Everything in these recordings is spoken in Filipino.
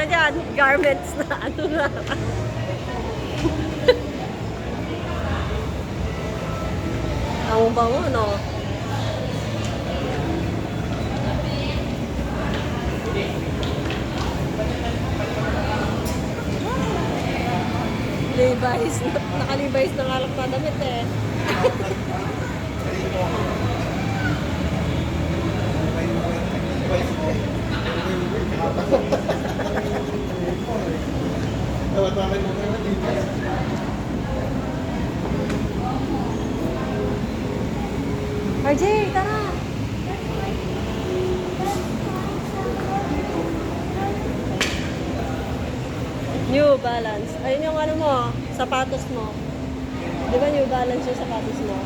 na dyan. Garments na ano na. Ang bango, no? Levi's. Naka-Levi's na ngalak na damit eh. RJ, tara! New Balance. Ayun yung ano mo, sapatos mo. Di ba New Balance yung sapatos mo?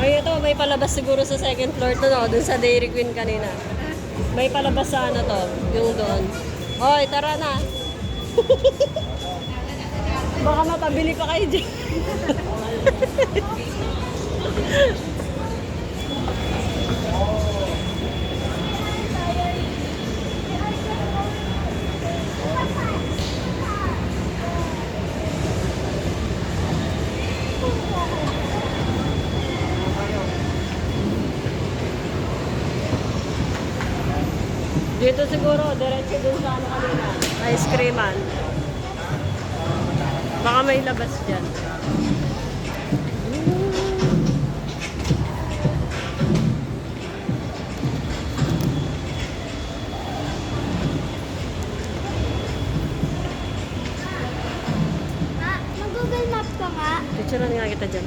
Ay, ito, may palabas siguro sa second floor to, no? Dun sa Dairy Queen kanina. May palabas sa ano to, yung doon. Hoy, tara na. Baka mapabili pa kayo dyan. Dito siguro, diretso dun sa ano kanina, ice creaman. Baka may labas dyan. Mag-Google Map ka nga. Picturean nga kita dyan.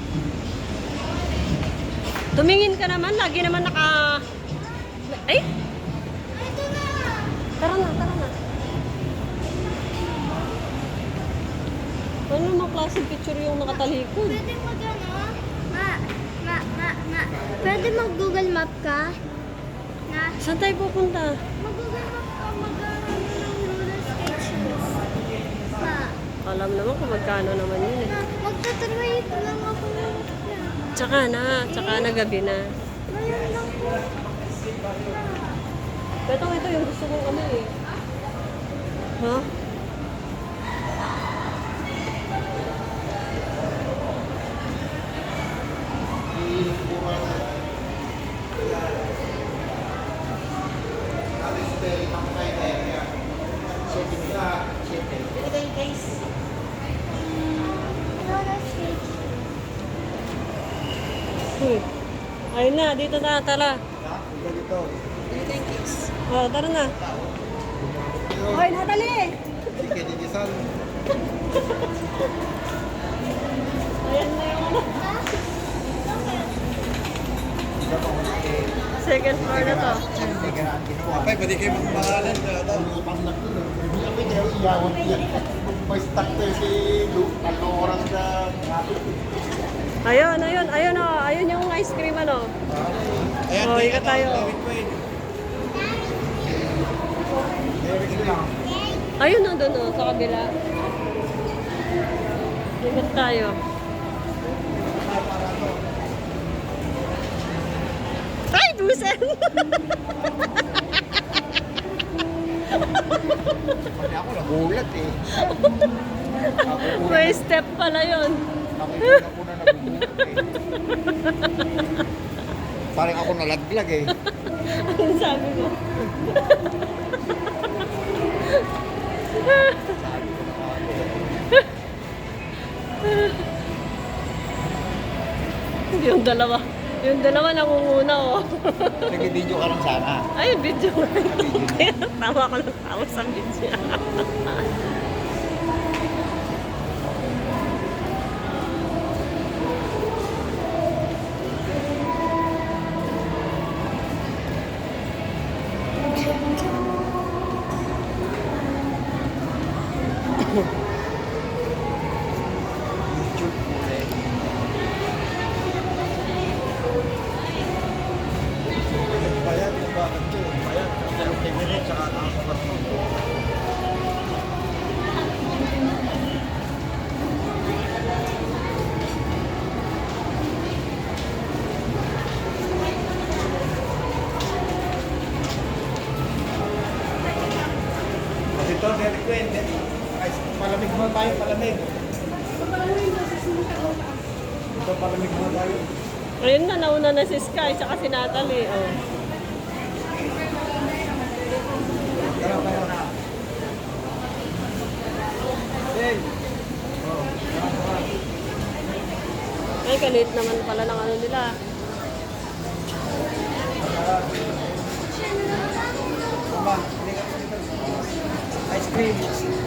Tumingin ka naman, lagi naman naka... Ay! Ito na. Tara na, tara na. Ano namang klaseng picture yung nakatalikod? Pwede mag-ano? Pwede mag-Google Map ka? Na? Saan tayo pupunta? Mag-Google Map ka. Mag-ano ng roller skate shoes. Ma. Alam naman kung magkano naman yun eh. Magta-try lang ako ng Tsaka na gabi na. Ngayon lang po. Ito yung gusto kong ano eh. Ha? Roller skate. Ayun na, dito na, tara. Oh, tara na. Hoy, Natalie! Ayan na yung ano. Second floor na to. Apay, pwede kayo magmahalan na ito. May stuck tayo si Luke, 3 oras na. Ayun, oh. Ayun yung ice cream, ano. Ayan, Oh, ikat tayo. Ayun na doon, oh, sa kabila. Ikat tayo. Ay, busen! Pati ako nagulat eh. May step pala yun. Ako yung una nagugulat eh. Parang ako nalaglag eh. Ang sabi ko. Yung dalawa nangunguna, oh. Nag-video ka lang sana. Ay, video. Tawa ko ng tawa sa video. Ayan, dalawang tingin sa nakakapag mo. Ito, Derek Quinn. Ay, palamig mo tayo, palamig. Ito, palamig mo tayo. Ayun na, nauna na si Sky, tsaka si Natalie. Oh. Kaya na. Hey! Ay, kalit naman pala ng ano nila. Ice cream.